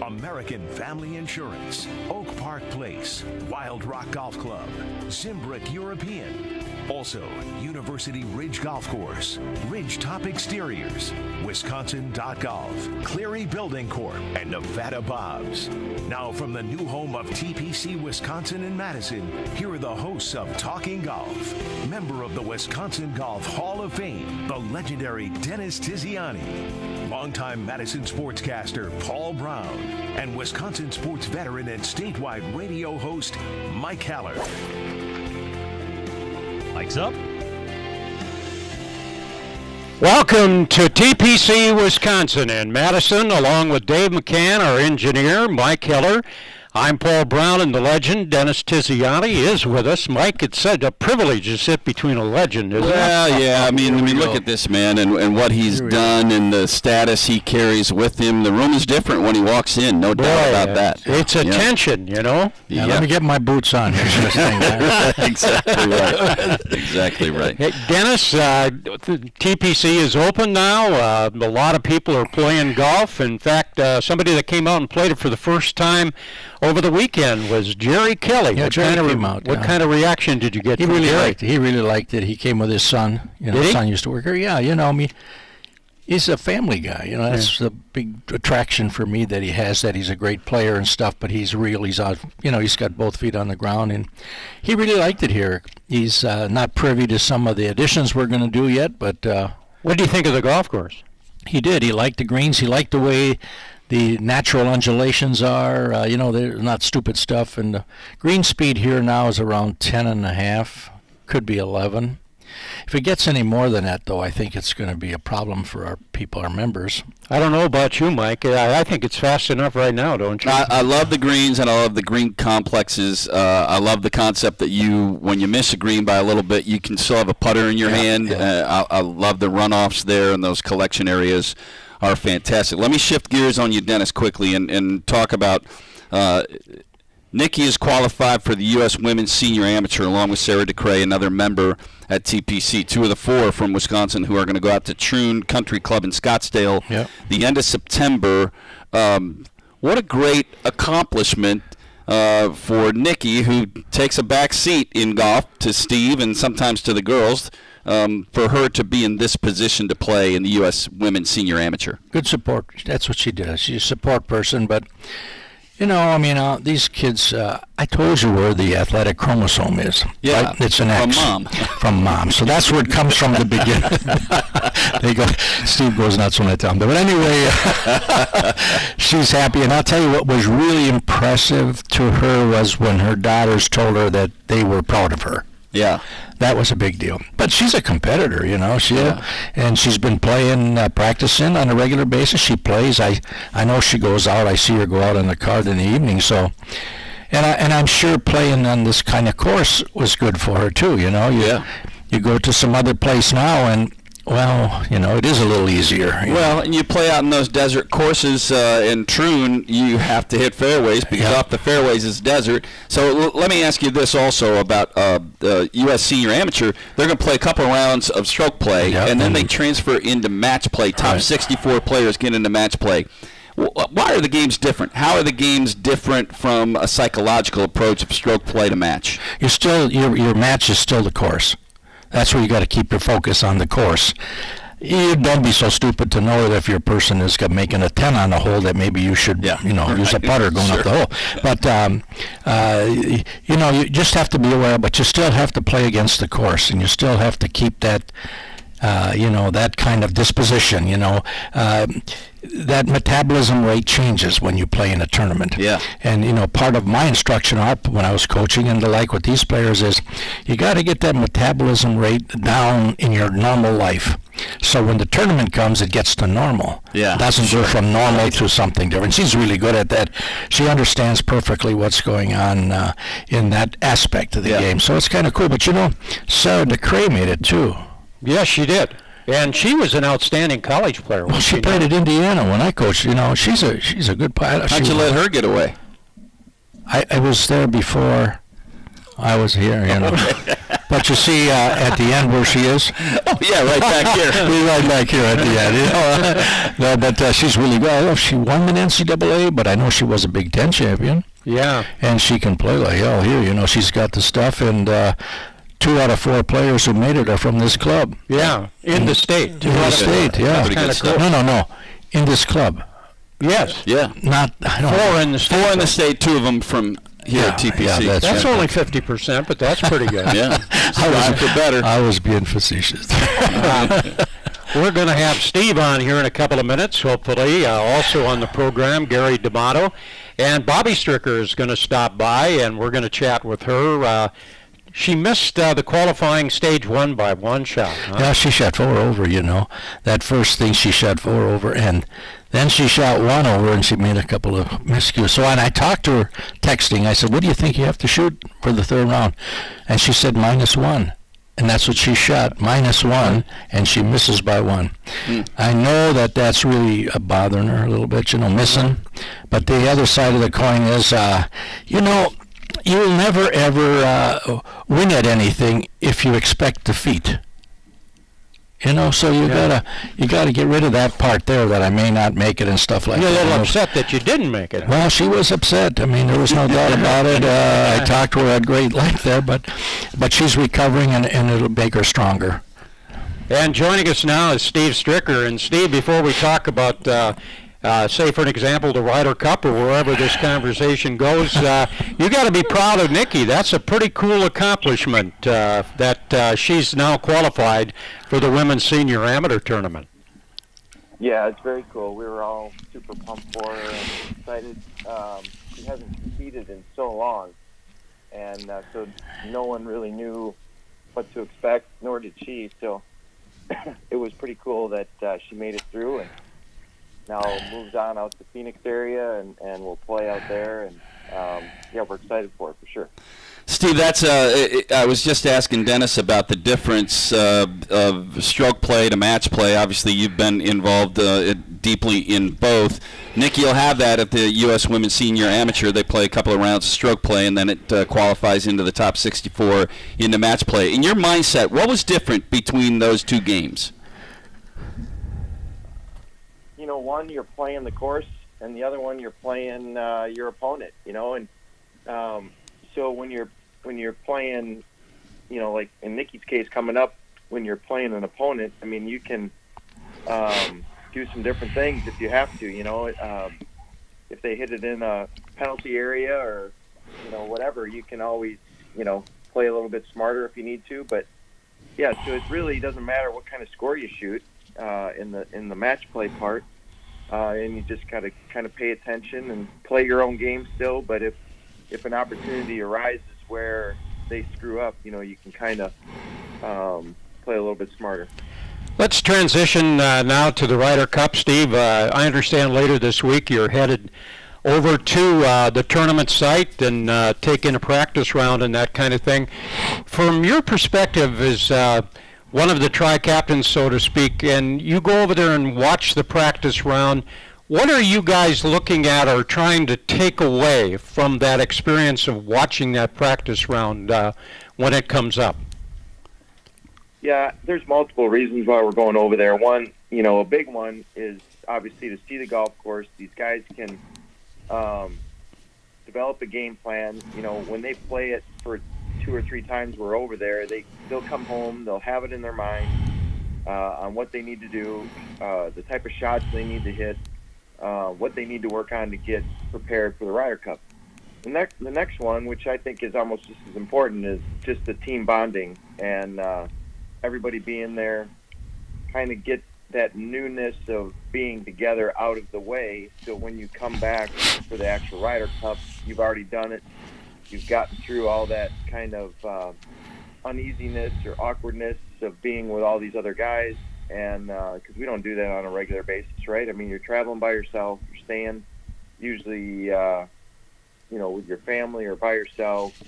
American Family Insurance, Oak Park Place, Wild Rock Golf Club, Zimbrick European. Also, University Ridge Golf Course, Ridge Top Exteriors, Wisconsin.golf, Cleary Building Corp., and Nevada Bobs. Now from the new home of TPC Wisconsin in Madison, here are the hosts of Talking Golf. Member of the Wisconsin Golf Hall of Fame, the legendary Dennis Tiziani. Longtime Madison sportscaster Paul Braun. And Wisconsin sports veteran and statewide radio host Mike Heller. Mike's up. Welcome to TPC Wisconsin in Madison, along with Dave McCann, our engineer, Mike Heller. I'm Paul Brown, and the legend, Dennis Tiziani, is with us. Mike, it's said a privilege to sit between a legend, isn't it? Well, yeah, I mean, look at this man and what he's done and the status he carries with him. The room is different when he walks in, no doubt about that. It's attention, you know? Yeah, let me get my boots on. Exactly right. Exactly right. Hey, Dennis, TPC is open now. A lot of people are playing golf. In fact, somebody that came out and played it for the first time over the weekend was Jerry Kelly. Yeah, what kind of reaction did you get from Jerry? He really liked it. He came with his son. His son used to work here. Yeah, he's a family guy. That's the big attraction for me that he has. That he's a great player and stuff. But he's real. He's out. He's got both feet on the ground, and he really liked it here. He's not privy to some of the additions we're going to do yet. But what do you think of the golf course? He did. He liked the greens. He liked the way the natural undulations are, they're not stupid stuff. And the green speed here now is around 10.5, could be 11. If it gets any more than that, though, I think it's going to be a problem for our people, our members. I don't know about you, Mike. I think it's fast enough right now, don't you? I love the greens, and I love the green complexes. I love the concept that when you miss a green by a little bit, you can still have a putter in your hand. Yeah. I love the runoffs there and those collection areas are fantastic. Let me shift gears on you, Dennis, quickly and talk about Nikki is qualified for the U.S. Women's Senior Amateur along with Sarah DeCray, another member at TPC, 2 of the 4 from Wisconsin who are going to go out to Troon Country Club in Scottsdale the end of September. What a great accomplishment for Nikki, who takes a back seat in golf to Steve and sometimes to the girls. For her to be in this position to play in the U.S. Women's Senior Amateur. Good support. That's what she does. She's a support person. But, these kids, I told you where the athletic chromosome is. Yeah, right? It's an X. From mom. From mom. So that's where it comes from the beginning. Steve goes nuts when I tell him that. But anyway, she's happy. And I'll tell you what was really impressive to her was when her daughters told her that they were proud of her. Yeah. That was a big deal. But she's a competitor, and she's been playing, practicing on a regular basis. She plays. I know she goes out. I see her go out on the cart in the evening. So, and I'm sure playing on this kind of course was good for her too. You go to some other place now, and it is a little easier. Well, and you play out in those desert courses in Troon, you have to hit fairways because off the fairways is desert. So let me ask you this also about the U.S. Senior Amateur. They're going to play a couple rounds of stroke play, and then they transfer into match play. Top 64 players get into match play. Why are the games different? How are the games different from a psychological approach of stroke play to match? Your match is still the course. That's where you got to keep your focus on the course. You don't be so stupid to know that if your person is making a 10 on the hole that maybe you should, use a putter going up the hole. But, you just have to be aware, but you still have to play against the course, and you still have to keep that, that kind of disposition, that metabolism rate changes when you play in a tournament. Yeah. And, part of my instruction when I was coaching and the like with these players is you got to get that metabolism rate down in your normal life. So when the tournament comes, it gets to normal. Yeah. It doesn't go from normal to something different. She's really good at that. She understands perfectly what's going on in that aspect of the game. So it's kind of cool. But, Sarah DeCray made it too. Yes, she did. And she was an outstanding college player. Well, she played at Indiana when I coached. She's a good player. How'd you let her get away? I was there before I was here, But you see, at the end where she is. Oh yeah, right back here. Right back here at the end. No, but she's really good. She won an NCAA, but I know she was a Big Ten champion. Yeah. And she can play like hell here. She's got the stuff, and 2 out of 4 players who made it are from this club. Yeah, in the state. In the state, yeah. Pretty good stuff. No. In this club. Yes. Yeah. I don't 4 in the state. 4 in the state, 2 of them from here at TPC. Yeah, that's only 50%, but that's pretty good. Yeah. I was being facetious. We're going to have Steve on here in a couple of minutes, hopefully. Also on the program, Gary D'Amato. And Bobbi Stricker is going to stop by, and we're going to chat with her. She missed the qualifying stage 1 by 1 shot. Huh? Yeah, she shot 4 over, That first thing she shot 4 over, and then she shot 1 over, and she made a couple of miscues. So when I talked to her, texting, I said, what do you think you have to shoot for the 3rd round? And she said -1. And that's what she shot, -1, and she misses by 1. I know that's really bothering her a little bit, missing. But the other side of the coin is, you'll never, ever win at anything if you expect defeat. So you gotta get rid of that part there that I may not make it and stuff like that. You're a little upset that you didn't make it. Well, she was upset. I mean, there was no doubt about it. I talked to her at great length there, but she's recovering, and it'll make her stronger. And joining us now is Steve Stricker. And Steve, before we talk about, say for an example, the Ryder Cup or wherever this conversation goes, you got to be proud of Nikki. That's a pretty cool accomplishment that she's now qualified for the Women's Senior Amateur Tournament. Yeah, it's very cool. We were all super pumped for her and excited. She hasn't competed in so long, and so no one really knew what to expect, nor did she. So it was pretty cool that she made it through, and now moves on out to the Phoenix area, and we'll play out there. And we're excited for it for sure. Steve, I was just asking Dennis about the difference of stroke play to match play. Obviously, you've been involved deeply in both. Nikki will have that at the U.S. Women's Senior Amateur. They play a couple of rounds of stroke play, and then it qualifies into the top 64 into match play. In your mindset, what was different between those 2 games? One, you're playing the course, and the other one, you're playing your opponent. And so when you're playing, like in Nikki's case coming up, when you're playing an opponent, I mean, you can do some different things if you have to. If they hit it in a penalty area or whatever, you can always play a little bit smarter if you need to. But yeah, so it really doesn't matter what kind of score you shoot in the match play part. And you just gotta kind of pay attention and play your own game still. But if an opportunity arises where they screw up, you can kind of play a little bit smarter. Let's transition now to the Ryder Cup, Steve. I understand later this week you're headed over to the tournament site and taking a practice round and that kind of thing. From your perspective, as one of the tri-captains, so to speak, and you go over there and watch the practice round, what are you guys looking at or trying to take away from that experience of watching that practice round when it comes up? Yeah, there's multiple reasons why we're going over there. One, a big one is obviously to see the golf course. These guys can develop a game plan. When they play it for 2 or 3 times we're over there, they'll come home, they'll have it in their mind on what they need to do, the type of shots they need to hit, what they need to work on to get prepared for the Ryder Cup. The next one, which I think is almost just as important, is just the team bonding and everybody being there, kind of get that newness of being together out of the way, so when you come back for the actual Ryder Cup, you've already done it. You've gotten through all that kind of uneasiness or awkwardness of being with all these other guys, and because we don't do that on a regular basis, right? I mean, you're traveling by yourself, you're staying usually, with your family or by yourself.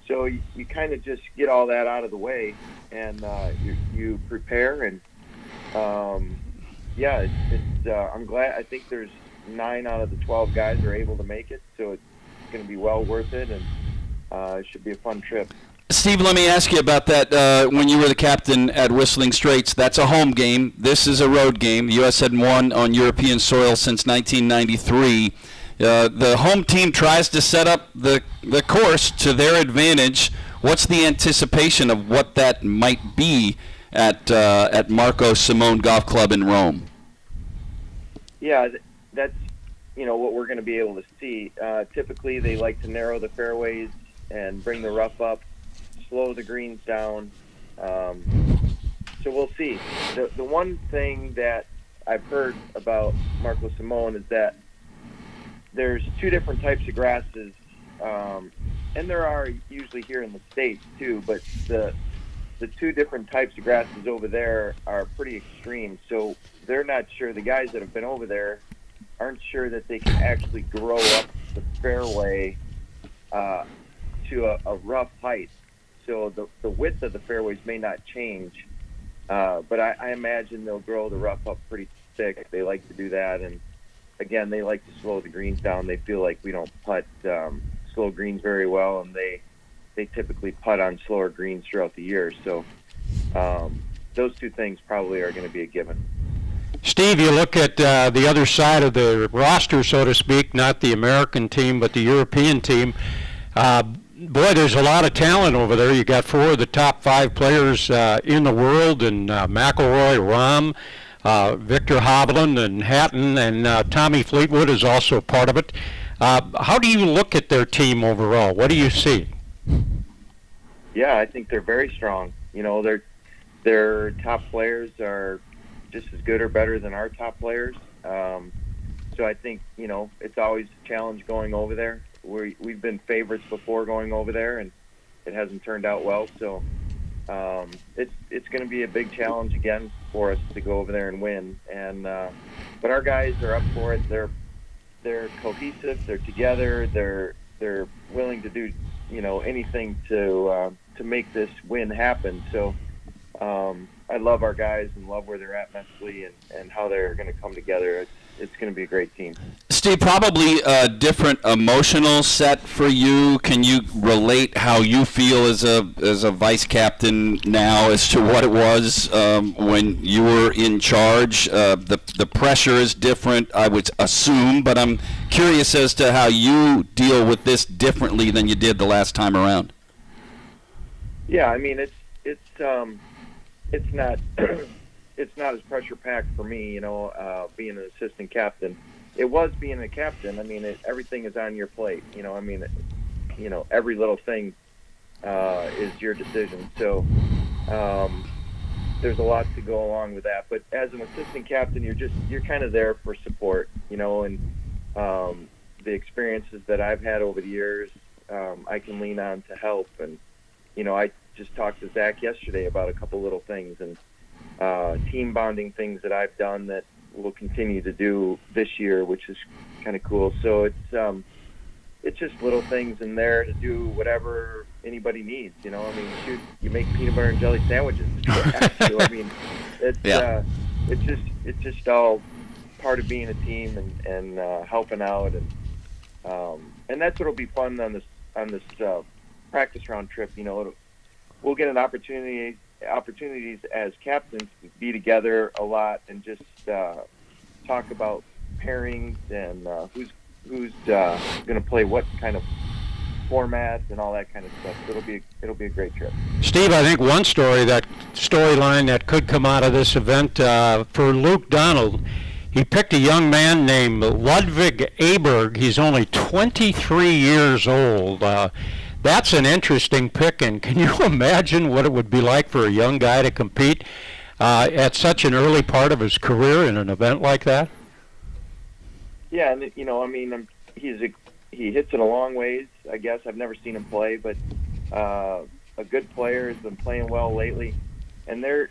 So you kind of just get all that out of the way, and you prepare, and I'm glad. I think there's 9 out of the 12 guys are able to make it, so it's going to be well worth it, and it should be a fun trip. Steve, let me ask you about that. When you were the captain at Whistling Straits, that's a home game. This is a road game. The U.S. hadn't won on European soil since 1993. The home team tries to set up the course to their advantage. What's the anticipation of what that might be at Marco Simone Golf Club in Rome? Yeah, that's what we're going to be able to see. Typically, they like to narrow the fairways and bring the rough up, slow the greens down. So we'll see. The one thing that I've heard about Marco Simone is that there's two different types of grasses, and there are usually here in the States too, but the two different types of grasses over there are pretty extreme. So they're not sure, the guys that have been over there aren't sure that they can actually grow up the fairway to a rough height. So the width of the fairways may not change, but I imagine they'll grow the rough up pretty thick. They like to do that, and again, they like to slow the greens down. They feel like we don't putt slow greens very well, and they typically putt on slower greens throughout the year. So those two things probably are going to be a given. Steve, you look at the other side of the roster, so to speak, not the American team, but the European team. Boy, there's a lot of talent over there. You got 4 of the top 5 players in the world, and McIlroy, Rahm, Victor Hovland, and Hatton, and Tommy Fleetwood is also part of it. How do you look at their team overall? What do you see? Yeah, I think they're very strong. Their top players are just as good or better than our top players. So I think, it's always a challenge going over there. We've been favorites before going over there, and it hasn't turned out well. So it's going to be a big challenge again for us to go over there and win. And but our guys are up for it. They're cohesive. They're together. They're willing to do anything to make this win happen. So I love our guys and love where they're at mentally and how they're going to come together. It's going to be a great team. Steve, probably a different emotional set for you. Can you relate how you feel as a vice captain now as to what it was when you were in charge? The pressure is different, I would assume, but I'm curious as to how you deal with this differently than you did the last time around. Yeah, I mean it's not. It's not as pressure-packed for me, being an assistant captain. It was being a captain. I mean, everything is on your plate. Every little thing is your decision. So there's a lot to go along with that. But as an assistant captain, you're kind of there for support, and the experiences that I've had over the years, I can lean on to help. And I just talked to Zach yesterday about a couple little things and team bonding things that I've done that we'll continue to do this year, which is kind of cool. So it's just little things in there to do whatever anybody needs. I mean, shoot, you make peanut butter and jelly sandwiches. So, I mean, it's just all part of being a team and helping out, and that's what'll be fun on this practice round trip. We'll get an opportunities as captains to be together a lot and just talk about pairings and who's going to play what kind of format and all that kind of stuff. So it'll be a great trip. Steve, I think one storyline that could come out of this event for Luke Donald, he picked a young man named Ludwig Aberg. He's only 23 years old. That's an interesting pick, and can you imagine what it would be like for a young guy to compete at such an early part of his career in an event like that? Yeah, and I mean, he hits it a long ways. I guess I've never seen him play, but a good player, has been playing well lately, and you're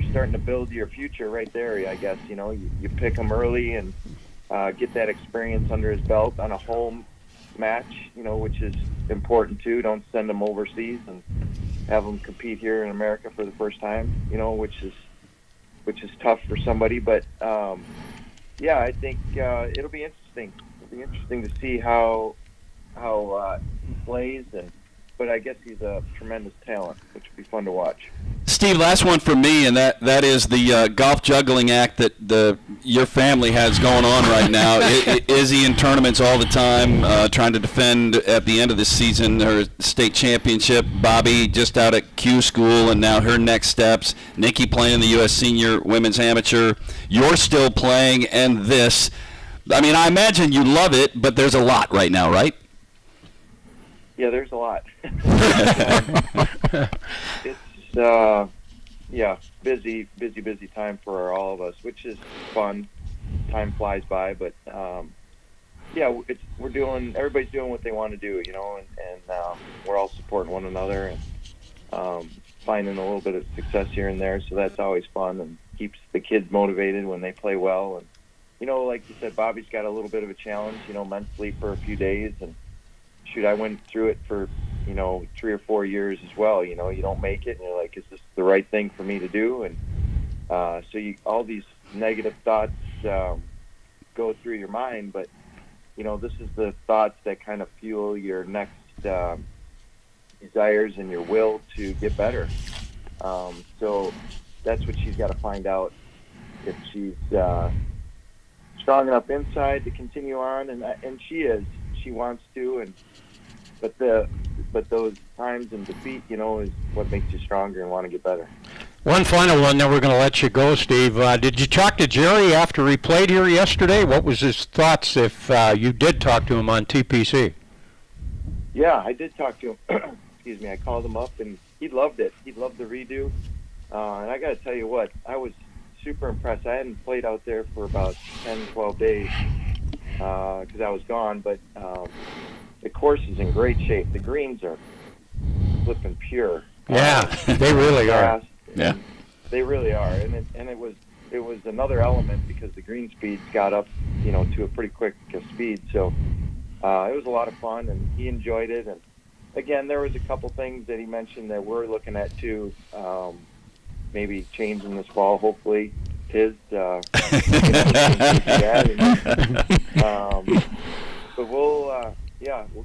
starting to build your future right there. I guess you pick him early and get that experience under his belt on a home match, which is important too. Don't send them overseas and have them compete here in America for the first time, which is tough for somebody. But yeah, I think it'll be interesting. It'll be interesting to see how he plays, and but I guess he's a tremendous talent, which would be fun to watch. Steve, last one for me, and that is the golf juggling act that your family has going on right now. Izzy in tournaments all the time, trying to defend at the end of the season her state championship. Bobbi just out at Q School, and now her next steps. Nikki playing in the U.S. Senior Women's Amateur. You're still playing, and this. I mean, I imagine you love it, but there's a lot right now, right? Yeah, there's a lot. It's busy time for all of us, which is fun. Time flies by, but everybody's doing what they want to do, and we're all supporting one another and finding a little bit of success here and there. So that's always fun and keeps the kids motivated when they play well. And like you said, Bobbi's got a little bit of a challenge, mentally for a few days. And shoot, I went through it for 3 or 4 years as well. You don't make it, and you're like, is this the right thing for me to do? And so all these negative thoughts go through your mind, but this is the thoughts that kind of fuel your next desires and your will to get better. So that's what she's got to find out, if she's strong enough inside to continue on, and she is. She wants to, but those times in defeat, is what makes you stronger and want to get better. One final one, then we're going to let you go, Steve. Did you talk to Jerry after he played here yesterday? What was his thoughts, if you did talk to him on TPC? Yeah, I did talk to him. Excuse me. I called him up, and he loved it. He loved the redo. And I got to tell you what, I was super impressed. I hadn't played out there for about 10, 12 days because I was gone, but the course is in great shape. The greens are flipping pure. Yeah, they really are. Yeah, they really are, and it was another element because the green speeds got up, to a pretty quick speed. So it was a lot of fun, and he enjoyed it. And again, there was a couple things that he mentioned that we're looking at too. Maybe changing this ball, hopefully. But we'll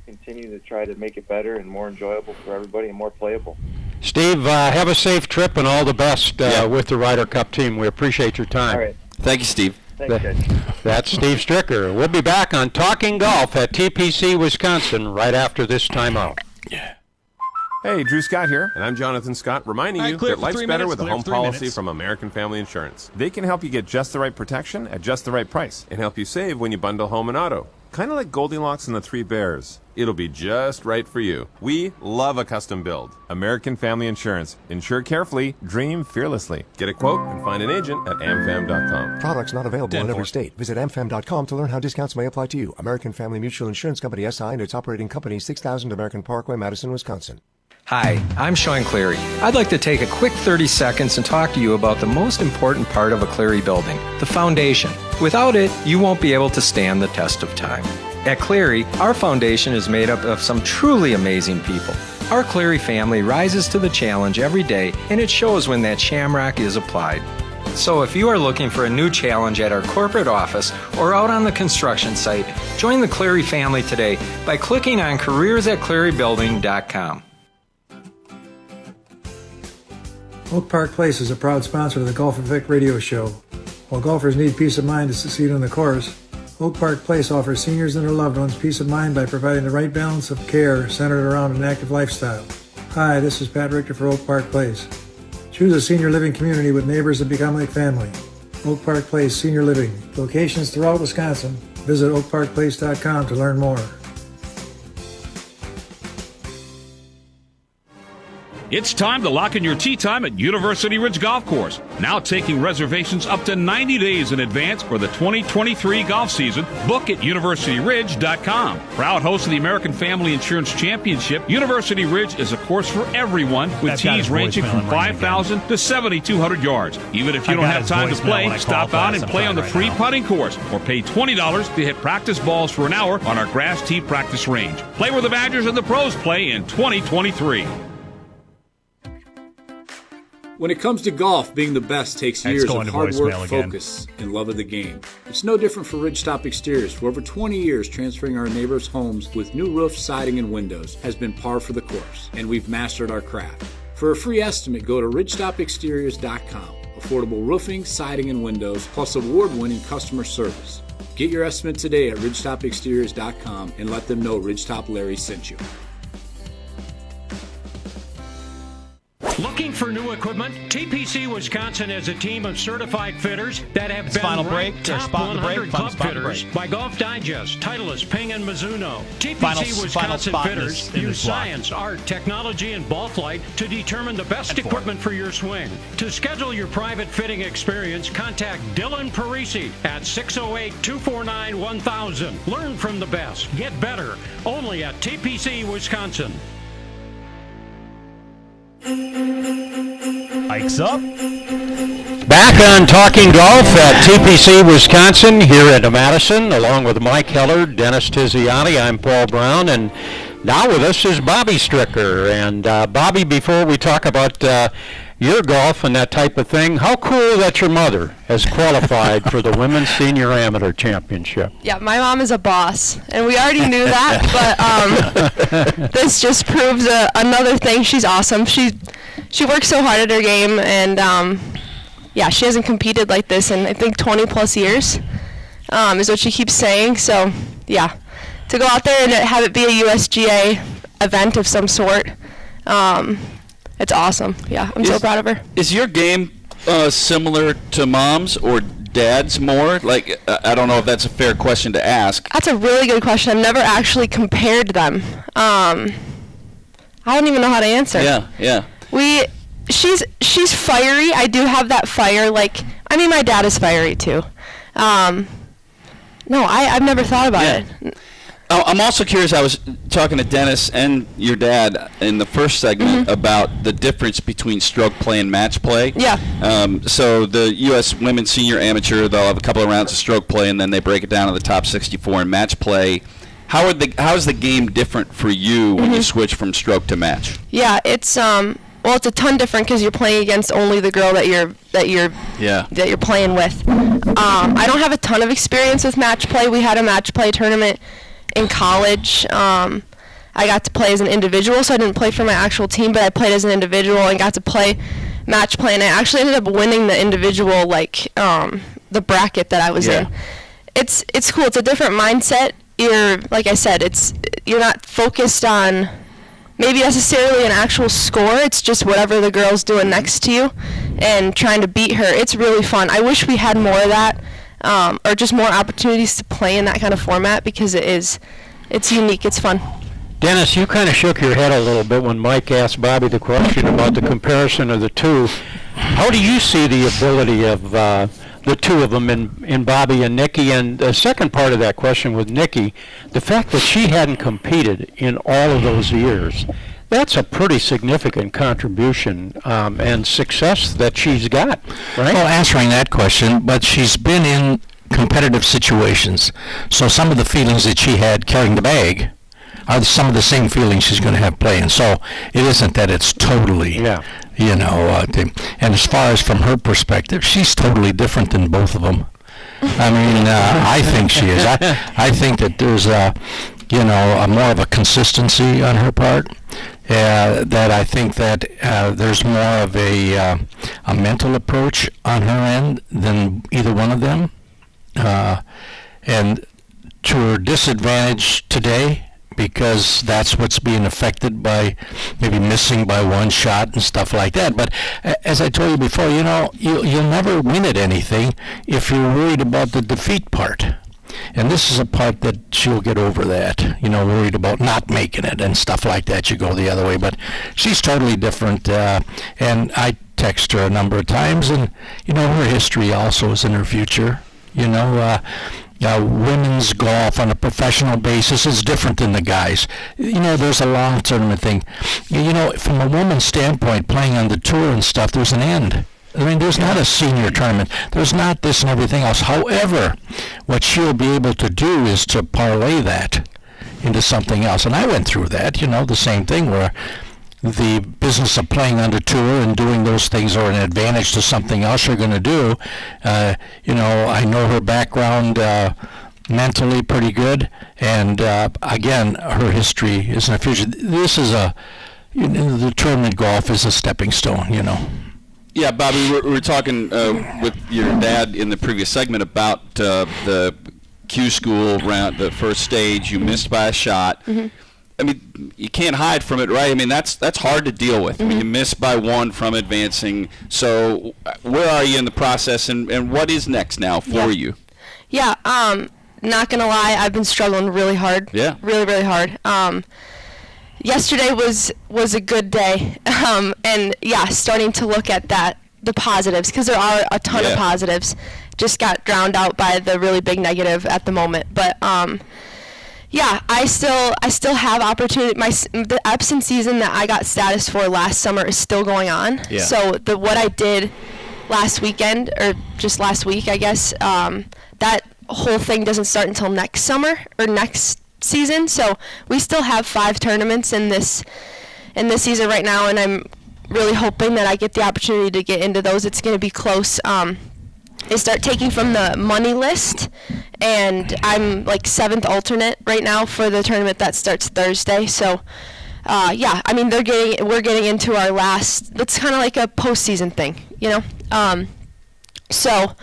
continue to try to make it better and more enjoyable for everybody and more playable. Steve, have a safe trip and all the best with the Ryder Cup team. We appreciate your time. All right. Thank you, Steve. Thanks, guys. That's Steve Stricker. We'll be back on Talking Golf at TPC Wisconsin right after this timeout. Yeah. Hey, Drew Scott here, and I'm Jonathan Scott, reminding you that life's better with a home policy from American Family Insurance. They can help you get just the right protection at just the right price and help you save when you bundle home and auto. Kind of like Goldilocks and the Three Bears. It'll be just right for you. We love a custom build. American Family Insurance. Insure carefully, dream fearlessly. Get a quote and find an agent at amfam.com. Products not available in every state. Visit amfam.com to learn how discounts may apply to you. American Family Mutual Insurance Company, SI, and its operating company, 6000 American Parkway, Madison, Wisconsin. Hi, I'm Sean Cleary. I'd like to take a quick 30 seconds and talk to you about the most important part of a Cleary building, the foundation. Without it, you won't be able to stand the test of time. At Cleary, our foundation is made up of some truly amazing people. Our Cleary family rises to the challenge every day, and it shows when that shamrock is applied. So if you are looking for a new challenge at our corporate office or out on the construction site, join the Cleary family today by clicking on careersatclearybuilding.com. Oak Park Place is a proud sponsor of the Golf Effect radio show. While golfers need peace of mind to succeed on the course, Oak Park Place offers seniors and their loved ones peace of mind by providing the right balance of care centered around an active lifestyle. Hi, this is Pat Richter for Oak Park Place. Choose a senior living community with neighbors that become like family. Oak Park Place Senior Living. Locations throughout Wisconsin. Visit oakparkplace.com to learn more. It's time to lock in your tee time at University Ridge Golf Course. Now taking reservations up to 90 days in advance for the 2023 golf season. Book at universityridge.com. Proud host of the American Family Insurance Championship, University Ridge is a course for everyone with tees ranging from 5,000 to 7,200 yards. Even if you don't have time to play, stop out and play on the free putting course or pay $20 to hit practice balls for an hour on our grass tee practice range. Play where the Badgers and the pros play in 2023. When it comes to golf, being the best takes years of hard work, focus, and love of the game. It's no different for Ridgetop Exteriors. For over 20 years, transferring our neighbors' homes with new roofs, siding, and windows has been par for the course, and we've mastered our craft. For a free estimate, go to ridgetopexteriors.com. Affordable roofing, siding, and windows, plus award-winning customer service. Get your estimate today at ridgetopexteriors.com and let them know Ridgetop Larry sent you. Looking for new equipment? TPC Wisconsin has a team of certified fitters that have been ranked top 100 club fitters by Golf Digest, Titleist, Ping, and Mizuno. TPC Wisconsin fitters use science, art, technology, and ball flight to determine the best equipment for your swing. To schedule your private fitting experience, contact Dylan Parisi at 608-249-1000. Learn from the best. Get better. Only at TPC Wisconsin. Hikes up. Back on Talking Golf at TPC Wisconsin here at Madison, along with Mike Heller, Dennis Tiziani. I'm Paul Brown, and now with us is Bobbi Stricker. And Bobbi, before we talk about your golf and that type of thing, how cool that your mother has qualified for the Women's Senior Amateur Championship. Yeah, my mom is a boss, and we already knew that, but this just proves another thing. She's awesome. She works so hard at her game, and yeah, she hasn't competed like this in, I think, 20 plus years, is what she keeps saying. So yeah, to go out there and have it be a USGA event of some sort, it's awesome. Yeah, I'm so proud of her. Is your game similar to mom's or dad's more? Like, I don't know if that's a fair question to ask. That's a really good question. I've never actually compared them. I don't even know how to answer. Yeah. She's fiery. I do have that fire. Like, I mean, my dad is fiery too. No, I've never thought about it. I'm also curious. I was talking to Dennis and your dad in the first segment about the difference between stroke play and match play. Yeah. So the U.S. Women's Senior Amateur, they'll have a couple of rounds of stroke play, and then they break it down to the top 64 in match play. How is the game different for you when you switch from stroke to match? Yeah, it's well, it's a ton different because you're playing against only the girl that you're playing with. I don't have a ton of experience with match play. We had a match play tournament in college. I got to play as an individual, so I didn't play for my actual team, but I played as an individual and got to play match play, and I actually ended up winning the individual, the bracket that I was in. It's cool. It's a different mindset. Like I said, you're not focused on maybe necessarily an actual score. It's just whatever the girl's doing next to you and trying to beat her. It's really fun. I wish we had more of that. Or just more opportunities to play in that kind of format because it's unique, it's fun. Dennis, you kind of shook your head a little bit when Mike asked Bobbi the question about the comparison of the two. How do you see the ability of the two of them in Bobbi and Nikki? And the second part of that question with Nikki, the fact that she hadn't competed in all of those years, that's a pretty significant contribution and success that she's got, right? Well, answering that question, but she's been in competitive situations. So some of the feelings that she had carrying the bag are some of the same feelings she's going to have playing. So it isn't that it's totally, and as far as from her perspective, she's totally different than both of them. I mean, I think she is. I think that there's a more of a consistency on her part. That I think that there's more of a mental approach on her end than either one of them. And to her disadvantage today, because that's what's being affected by maybe missing by one shot and stuff like that. But as I told you before, you'll never win at anything if you're worried about the defeat part. And this is a part that she'll get over that, worried about not making it and stuff like that. You go the other way. But she's totally different. And I text her a number of times, and, her history also is in her future. Women's golf on a professional basis is different than the guys. There's a long tournament thing. From a woman's standpoint, playing on the tour and stuff, there's an end. I mean, there's not a senior tournament. There's not this and everything else. However, what she'll be able to do is to parlay that into something else. And I went through that, the same thing where the business of playing on the tour and doing those things are an advantage to something else you're going to do. I know her background mentally pretty good, and again, her history is in the future. This is the tournament golf is a stepping stone, Yeah, Bobby, we're talking with your dad in the previous segment about the Q school round, the first stage. You missed by a shot. Mm-hmm. I mean, you can't hide from it, right? I mean, that's hard to deal with. Mm-hmm. I mean, you missed by one from advancing. So where are you in the process, and what is next now for you? Yeah, not going to lie, I've been struggling really hard. Yeah. Really, really hard. Yesterday was a good day, and starting to look at the positives, because there are a ton of positives. Just got drowned out by the really big negative at the moment, but I still have opportunity. The Epson season that I got status for last summer is still going on. Yeah. So what I did last weekend, or just last week, I guess, that whole thing doesn't start until next summer or next season. So we still have 5 tournaments in this season right now, and I'm really hoping that I get the opportunity to get into those. It's going to be close. They start taking from the money list, and I'm like 7th alternate right now for the tournament that starts Thursday. So I mean, we're getting into our last. It's kind of like a postseason thing, so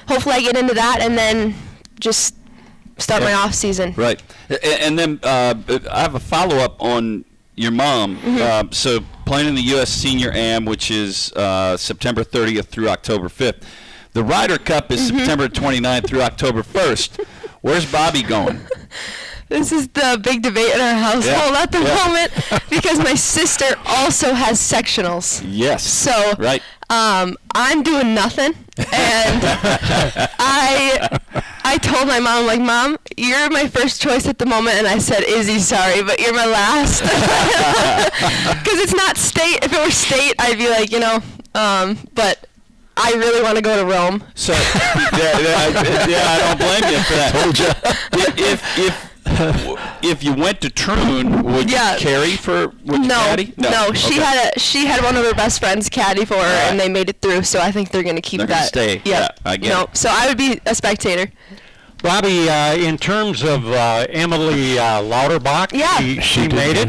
hopefully I get into that, and then just start my off season. Right, and then I have a follow up on your mom. Mm-hmm. So playing in the U.S. Senior Am, which is September 30th through October 5th. The Ryder Cup is September 29th through October 1st. Where's Bobbi going? This is the big debate in our household at the moment, because my sister also has sectionals. Yes. So I'm doing nothing, and I told my mom, like, Mom, you're my first choice at the moment, and I said, Izzy, sorry, but you're my last. Because it's not state. If it were state, I'd be like, but I really want to go to Rome. So, I don't blame you for that. Told you. If you went to Troon, would you caddy for? Caddy? No. She had one of her best friends caddy for her, and they made it through. So I think they're going to keep that. They're going to stay. Yeah, I get it. So I would be a spectator. Bobbi, in terms of Emily Lauterbach, she made it.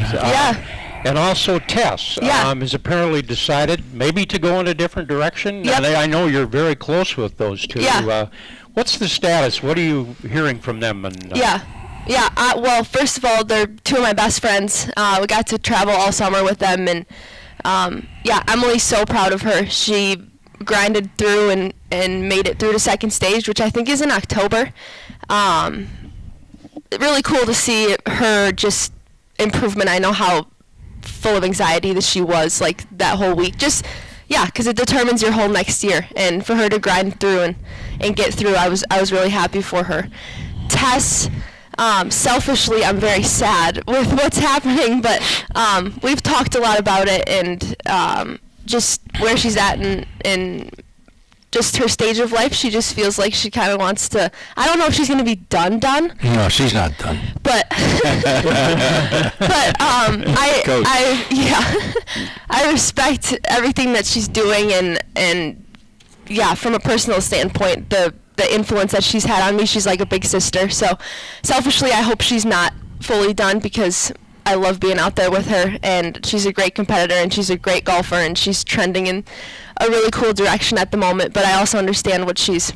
And also Tess is apparently decided maybe to go in a different direction. Yep. And I know you're very close with those two. Yeah. What's the status? What are you hearing from them? Well, first of all, they're 2 of my best friends. We got to travel all summer with them, and Emily's so proud of her. She grinded through and made it through to second stage, which I think is in October. Really cool to see her just improvement. I know how full of anxiety that she was, like, that whole week. Just because it determines your whole next year, and for her to grind through and get through, I was really happy for her. Tess, selfishly, I'm very sad with what's happening, but we've talked a lot about it, and just where she's at and just her stage of life. She just feels like she kind of wants to. I don't know if she's going to be done. No, she's not done. But I respect everything that she's doing, and from a personal standpoint, the influence that she's had on me. She's like a big sister. So selfishly, I hope she's not fully done, because I love being out there with her, and she's a great competitor, and she's a great golfer, and she's trending in a really cool direction at the moment. But I also understand what she's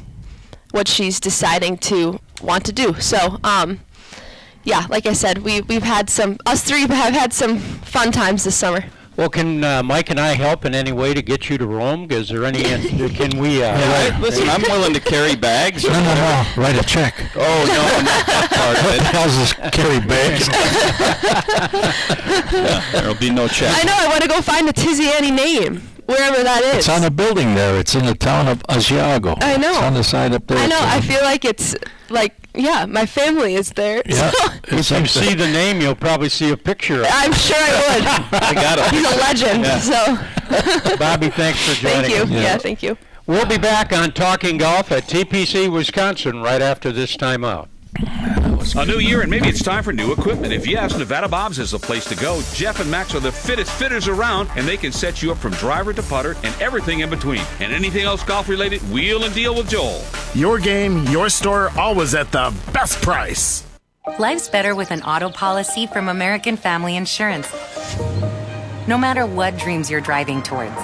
deciding to want to do. So like I said, us 3 have had some fun times this summer. Well, can Mike and I help in any way to get you to Rome? Is there any? Can we? Listen, I'm willing to carry bags. No. Write a check. Oh no, not that part of it. How's this carry bags? There'll be no check. I know. I want to go find the Tiziani name, wherever that is. It's on a building there. It's in the town of Asiago. I know. It's on the side up there. I know. I feel like it's like. Yeah, my family is there. Yeah. If you see the name, you'll probably see a picture of it. I'm sure I would. I got it. He's a legend. Yeah. So. Bobbi, thanks for joining us. Thank you. Yeah, thank you. We'll be back on Talking Golf at TPC Wisconsin right after this time out. A new year, and maybe it's time for new equipment. If yes, Nevada Bob's is the place to go. Jeff and Max are the fittest fitters around, and they can set you up from driver to putter and everything in between. And anything else golf-related, wheel and deal with Joel. Your game, your store, always at the best price. Life's better with an auto policy from American Family Insurance. No matter what dreams you're driving towards.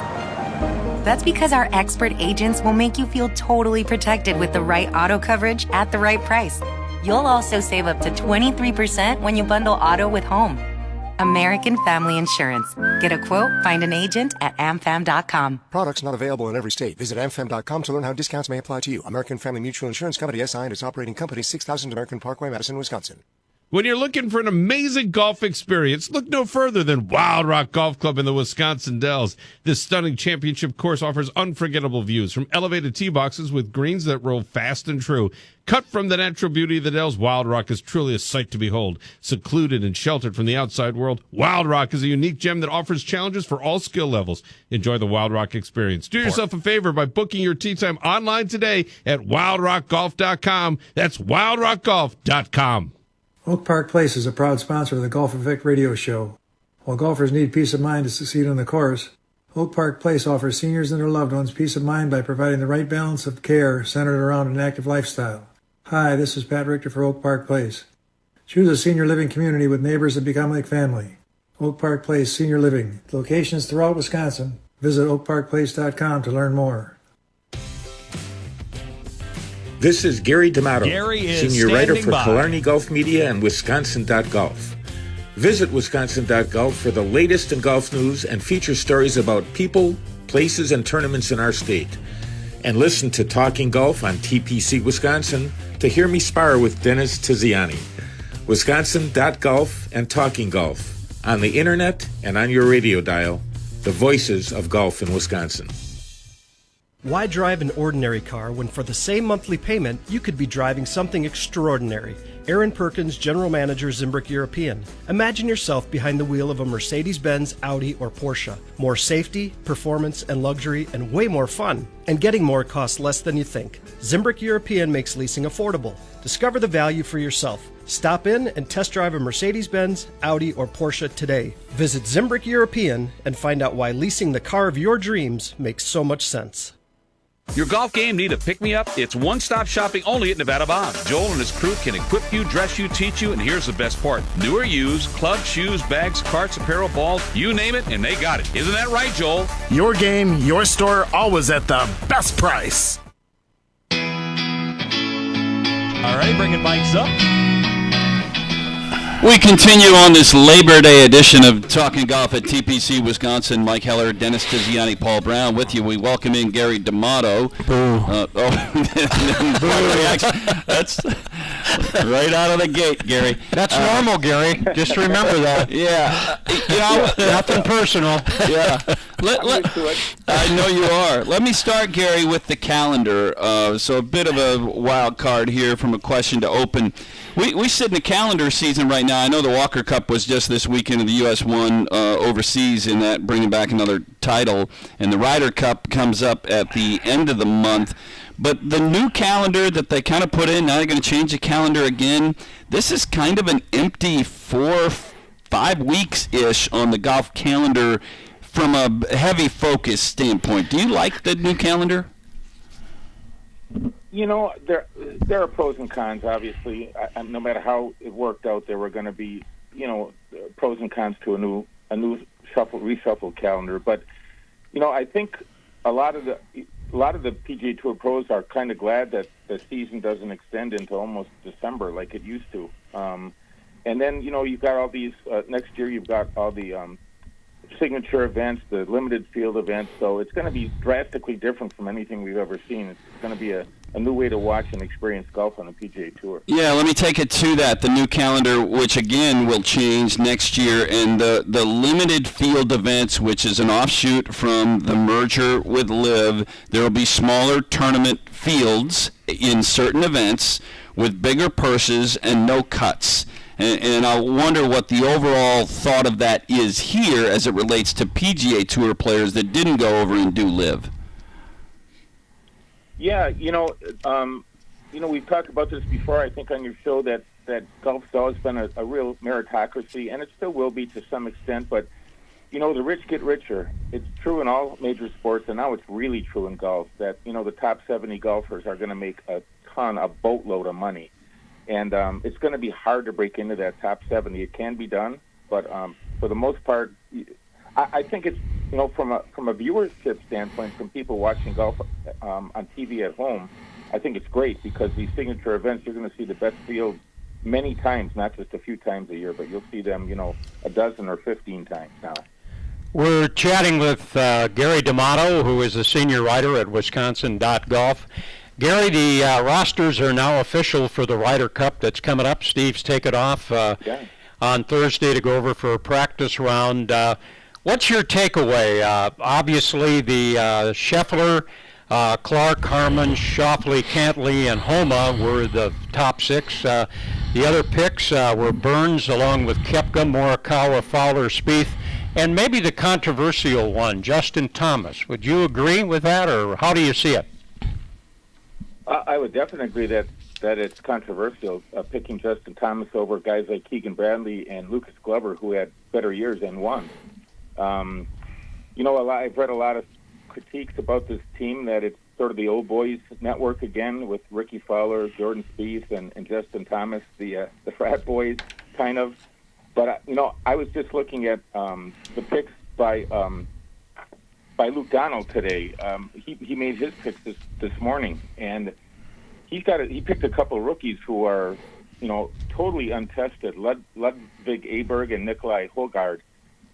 That's because our expert agents will make you feel totally protected with the right auto coverage at the right price. You'll also save up to 23% when you bundle auto with home. American Family Insurance. Get a quote, find an agent at amfam.com. Products not available in every state. Visit amfam.com to learn how discounts may apply to you. American Family Mutual Insurance Company, SI, and its operating company, 6000 American Parkway, Madison, Wisconsin. When you're looking for an amazing golf experience, look no further than Wild Rock Golf Club in the Wisconsin Dells. This stunning championship course offers unforgettable views from elevated tee boxes with greens that roll fast and true. Cut from the natural beauty of the Dells, Wild Rock is truly a sight to behold. Secluded and sheltered from the outside world, Wild Rock is a unique gem that offers challenges for all skill levels. Enjoy the Wild Rock experience. Do yourself a favor by booking your tee time online today at wildrockgolf.com. That's wildrockgolf.com. Oak Park Place is a proud sponsor of the Golf Effect radio show. While golfers need peace of mind to succeed on the course, Oak Park Place offers seniors and their loved ones peace of mind by providing the right balance of care centered around an active lifestyle. Hi, this is Pat Richter for Oak Park Place. Choose a senior living community with neighbors that become like family. Oak Park Place Senior Living. Locations throughout Wisconsin. Visit oakparkplace.com to learn more. This is Gary D'Amato, senior writer for by. Killarney Golf Media and Wisconsin.golf. Visit Wisconsin.golf for the latest in golf news and feature stories about people, places, and tournaments in our state. And listen to Talking Golf on TPC Wisconsin to hear me spar with Dennis Tiziani. Wisconsin.golf and Talking Golf. On the internet and on your radio dial, the voices of golf in Wisconsin. Why drive an ordinary car when for the same monthly payment, you could be driving something extraordinary? Aaron Perkins, General Manager, Zimbrick European. Imagine yourself behind the wheel of a Mercedes-Benz, Audi, or Porsche. More safety, performance, and luxury, and way more fun. And getting more costs less than you think. Zimbrick European makes leasing affordable. Discover the value for yourself. Stop in and test drive a Mercedes-Benz, Audi, or Porsche today. Visit Zimbrick European and find out why leasing the car of your dreams makes so much sense. Your golf game need a pick-me-up? It's one-stop shopping only at Nevada Bob. Joel and his crew can equip you, dress you, teach you, and here's the best part. New or used, clubs, shoes, bags, carts, apparel, balls, you name it, and they got it. Isn't that right, Joel? Your game, your store, always at the best price. All right, bringing mics up. We continue on this Labor Day edition of Talking Golf at TPC Wisconsin. Mike Heller, Dennis Tiziani, Paul Brown with you. We welcome in Gary D'Amato. That's right out of the gate, Gary. That's normal, Gary. Just remember that. Yeah. Nothing personal. Yeah. I know you are. Let me start, Gary, with the calendar. So a bit of a wild card here from a question to open. We sit in the calendar season right now. I know the Walker Cup was just this weekend, and the U.S. won overseas in that, bringing back another title. And the Ryder Cup comes up at the end of the month. But the new calendar that they kind of put in, now they're going to change the calendar again. This is kind of an empty 4-5 weeks-ish on the golf calendar from a heavy focus standpoint. Do you like the new calendar? You know, there are pros and cons, obviously. No matter how it worked out, there were going to be, pros and cons to a new reshuffled calendar. But, I think a lot of the PGA Tour pros are kind of glad that the season doesn't extend into almost December like it used to. And then, you've got all these, next year you've got all the signature events, the limited field events. So it's going to be drastically different from anything we've ever seen. It's going to be a new way to watch and experience golf on the PGA Tour. Yeah, let me take it to that. The new calendar, which again will change next year, and the limited field events, which is an offshoot from the merger with LIV. There will be smaller tournament fields in certain events with bigger purses and no cuts. And I wonder what the overall thought of that is here as it relates to PGA Tour players that didn't go over and do LIV. Yeah, we've talked about this before, I think, on your show, that golf's always been a real meritocracy, and it still will be to some extent, but, the rich get richer. It's true in all major sports, and now it's really true in golf, that, the top 70 golfers are going to make a boatload of money. And it's going to be hard to break into that top 70. It can be done, but for the most part, I think it's, from a viewership standpoint, from people watching golf on TV at home, I think it's great, because these signature events, you're going to see the best fields many times, not just a few times a year, but you'll see them, a dozen or 15 times now. We're chatting with Gary D'Amato, who is a senior writer at Wisconsin.golf. Gary, the rosters are now official for the Ryder Cup that's coming up. Steve's taken off on Thursday to go over for a practice round. What's your takeaway? Obviously, the Scheffler, Clark, Harmon, Schauffele, Cantley, and Homa were the top 6. The other picks were Burns, along with Koepka, Morikawa, Fowler, Spieth, and maybe the controversial one, Justin Thomas. Would you agree with that, or how do you see it? I would definitely agree that it's controversial, picking Justin Thomas over guys like Keegan Bradley and Lucas Glover, who had better years and won. I've read a lot of critiques about this team, that it's sort of the old boys network again, with Ricky Fowler, Jordan Spieth, and Justin Thomas, the frat boys, kind of. But, I was just looking at the picks by Luke Donald today. He made his picks this morning, and he picked a couple of rookies who are, totally untested. Ludwig Aberg and Nikolai Hogard,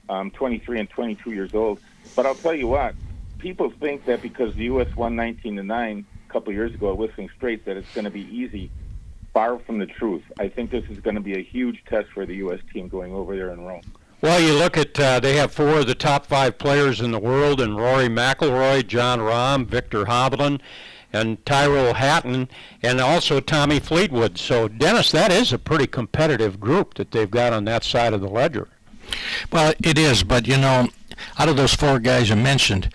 23 and 22 years old. But I'll tell you what, people think that because the U.S. won 19-9 a couple of years ago at Whistling Straits, that it's going to be easy. Far from the truth. I think this is going to be a huge test for the U.S. team going over there in Rome. Well, you look at, they have 4 of the top 5 players in the world, and Rory McIlroy, John Rahm, Victor Hovland, and Tyrrell Hatton, and also Tommy Fleetwood. So, Dennis, that is a pretty competitive group that they've got on that side of the ledger. Well, it is, but, out of those 4 guys you mentioned,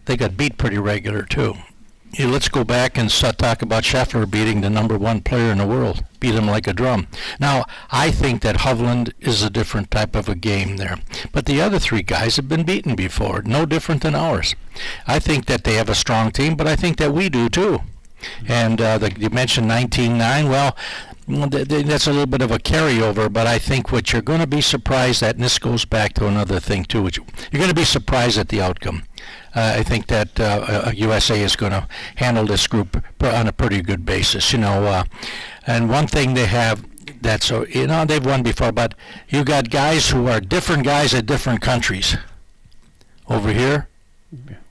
they got beat pretty regular, too. Let's go back and talk about Scheffler beating the number 1 player in the world, beat him like a drum. Now, I think that Hovland is a different type of a game there. But the other 3 guys have been beaten before, no different than ours. I think that they have a strong team, but I think that we do too. And you mentioned 19-9, well, that's a little bit of a carryover, but I think what you're going to be surprised at, and this goes back to another thing too, which you're going to be surprised at the outcome. I think that USA is going to handle this group on a pretty good basis, and one thing they have that's, they've won before, but you got guys who are different guys at different countries. Over here,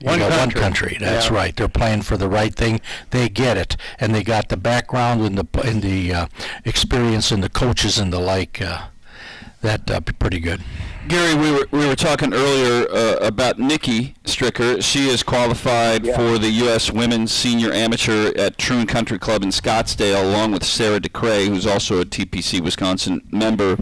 one country. That's right. They're playing for the right thing. They get it, and they got the background and the experience and the coaches and the like. That pretty good. Gary, we were talking earlier about Nikki Stricker. She is qualified for the U.S. Women's Senior Amateur at Troon Country Club in Scottsdale, along with Sarah DeCray, who's also a TPC Wisconsin member.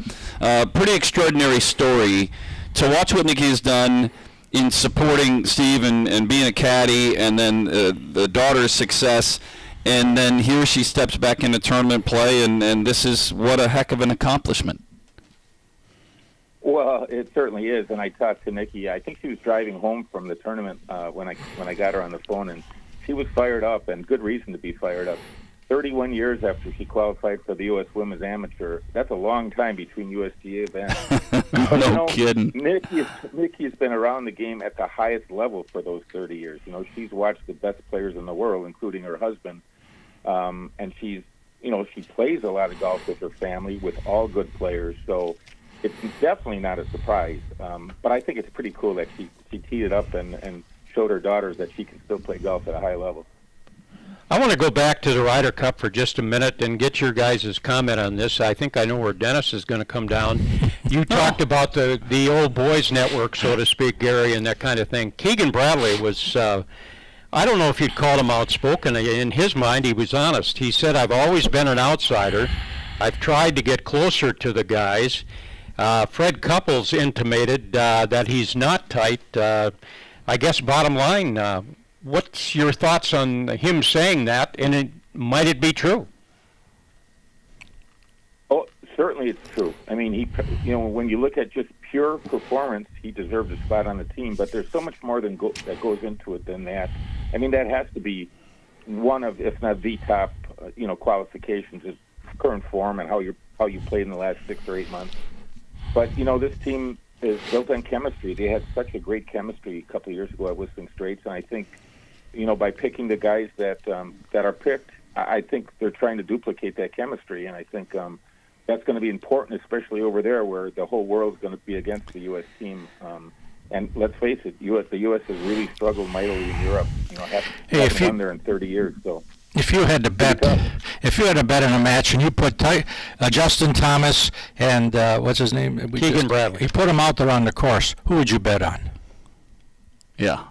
Pretty extraordinary story. To watch what Nikki has done in supporting Steve and being a caddy, and then the daughter's success, and then here she steps back into tournament play, and this is what a heck of an accomplishment. Well, it certainly is, and I talked to Nikki. I think she was driving home from the tournament when I got her on the phone, and she was fired up, and good reason to be fired up. 31 years after she qualified for the U.S. Women's Amateur, that's a long time between USGA events. No kidding. Nikki's been around the game at the highest level for those 30 years. She's watched the best players in the world, including her husband, and she plays a lot of golf with her family, with all good players, so it's definitely not a surprise, but I think it's pretty cool that she teed it up and showed her daughters that she can still play golf at a high level. I want to go back to the Ryder Cup for just a minute and get your guys' comment on this. I think I know where Dennis is going to come down. You talked about the old boys network, so to speak, Gary, and that kind of thing. Keegan Bradley was, I don't know if you'd call him outspoken. In his mind, he was honest. He said, I've always been an outsider. I've tried to get closer to the guys. Fred Couples intimated that he's not tight. I guess bottom line, what's your thoughts on him saying that, and might it be true? certainly it's true. I mean, when you look at just pure performance, he deserves a spot on the team. But there's so much more that goes into it than that. I mean, that has to be one of, if not the top, qualifications is current form and how you played in the last 6 or 8 months. But this team is built on chemistry. They had such a great chemistry a couple of years ago at Whistling Straits, and I think, by picking the guys that are picked, I think they're trying to duplicate that chemistry, and I think that's going to be important, especially over there where the whole world's going to be against the U.S. team. And let's face it, the U.S. has really struggled mightily in Europe. Haven't won there in 30 years. So if you had to bet in a match and you put Justin Thomas and what's his name? Keegan Bradley. You put them out there on the course. Who would you bet on? Yeah,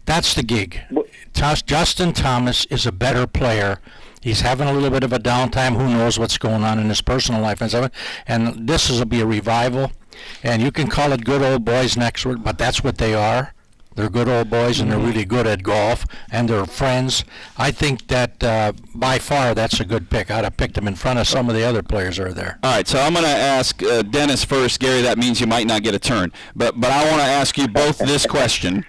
that's the gig. Justin Thomas is a better player. He's having a little bit of a downtime. Who knows what's going on in his personal life and this will be a revival. And you can call it good old boys next week, but that's what they are. They're good old boys, and they're really good at golf, and they're friends. I think that by far that's a good pick. I'd have picked him in front of some of the other players that are there. All right, so I'm going to ask Dennis first. Gary, that means you might not get a turn. But I want to ask you both this question.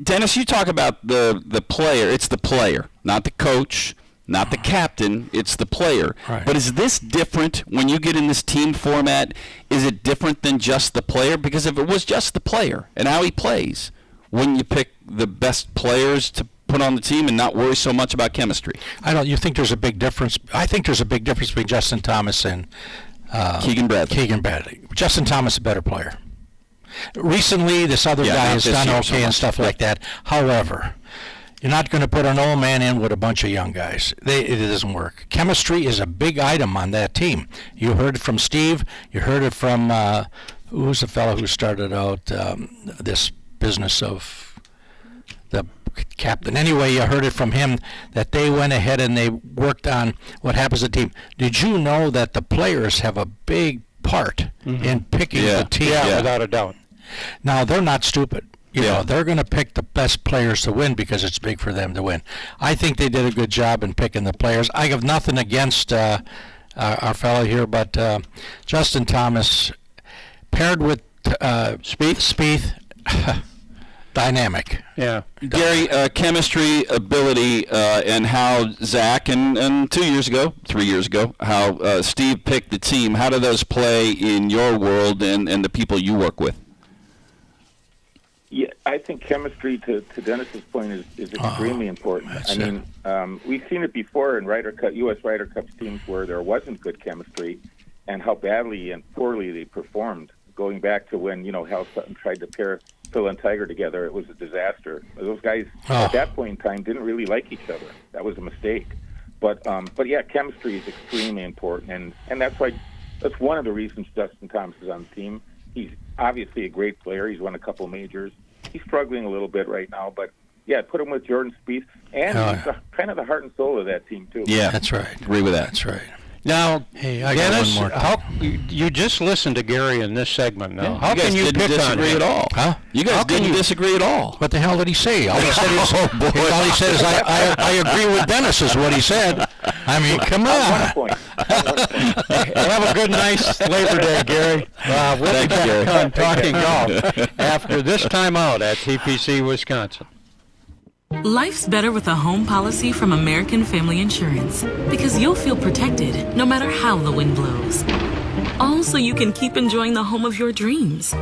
Dennis, you talk about the player. It's the player, not the coach, not the captain. It's the player. Right. But is this different when you get in this team format? Is it different than just the player? Because if it was just the player and how he plays, wouldn't you pick the best players to put on the team and not worry so much about chemistry? You think there's a big difference? I think there's a big difference between Justin Thomas and Keegan Bradley. Justin Thomas is a better player. Recently, this other guy has done okay and stuff like that. However, you're not going to put an old man in with a bunch of young guys. It doesn't work. Chemistry is a big item on that team. You heard it from Steve. You heard it from, who was the fellow who started out this business of the captain? Anyway, you heard it from him that they went ahead and they worked on what happens to the team. Did you know that the players have a big part in picking the team? Yeah, without a doubt. Now, they're not stupid. They're going to pick the best players to win because it's big for them to win. I think they did a good job in picking the players. I have nothing against our fellow here, but Justin Thomas paired with Spieth, dynamic. Yeah. Gary, chemistry, ability, and how Zach and 3 years ago, how Steve picked the team. How do those play in your world and the people you work with? Yeah, I think chemistry, to Dennis's point, is extremely important. We've seen it before in Ryder Cup, U.S. Ryder Cup teams where there wasn't good chemistry, and how badly and poorly they performed. Going back to when Hal Sutton tried to pair Phil and Tiger together, it was a disaster. Those guys at that point in time didn't really like each other. That was a mistake. But yeah, chemistry is extremely important, and that's one of the reasons Justin Thomas is on the team. He's obviously a great player. He's won a couple majors. He's struggling a little bit right now, but yeah, put him with Jordan Spieth, and he's kind of the heart and soul of that team too. Yeah, that's right. Agree with that. That's right. Now, hey, I Dennis, got one more. You just listened to Gary in this segment. Now, Yeah, how can you pick on him? at all? Huh? You guys didn't disagree at all. What the hell did he say? All he said is, all he said is I agree with Dennis is what he said. I mean, come on. 1 point. Have a good, nice Labor Day, Gary. We'll be back on Talking Golf after this time out at TPC Wisconsin. Life's better with a home policy from American Family Insurance because you'll feel protected no matter how the wind blows. All so you can keep enjoying the home of your dreams.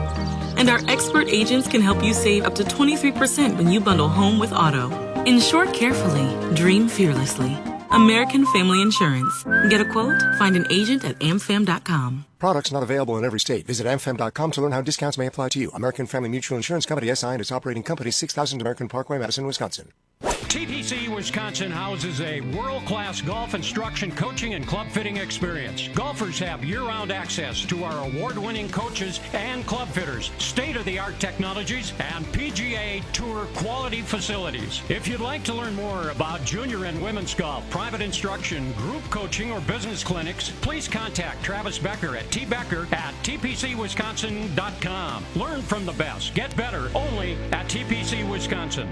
And our expert agents can help you save up to 23% when you bundle home with auto. Insure carefully, dream fearlessly. American Family Insurance. Get a quote? Find an agent at amfam.com. Products not available in every state. Visit amfam.com to learn how discounts may apply to you. American Family Mutual Insurance Company, SI, and its operating company, 6000 American Parkway, Madison, Wisconsin. TPC Wisconsin houses a world-class golf instruction, coaching, and club fitting experience. Golfers have year-round access to our award-winning coaches and club fitters, state-of-the-art technologies, and PGA Tour quality facilities. If you'd like to learn more about junior and women's golf, private instruction, group coaching, or business clinics, please contact Travis Becker at tbecker@tpcwisconsin.com. Learn from the best. Get better only at TPC Wisconsin.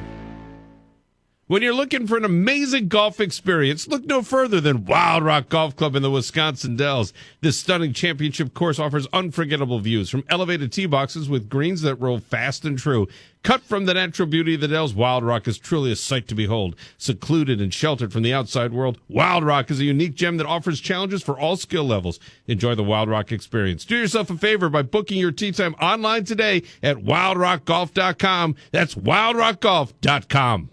When you're looking for an amazing golf experience, look no further than Wild Rock Golf Club in the Wisconsin Dells. This stunning championship course offers unforgettable views from elevated tee boxes with greens that roll fast and true. Cut from the natural beauty of the Dells, Wild Rock is truly a sight to behold. Secluded and sheltered from the outside world, Wild Rock is a unique gem that offers challenges for all skill levels. Enjoy the Wild Rock experience. Do yourself a favor by booking your tee time online today at wildrockgolf.com. That's wildrockgolf.com.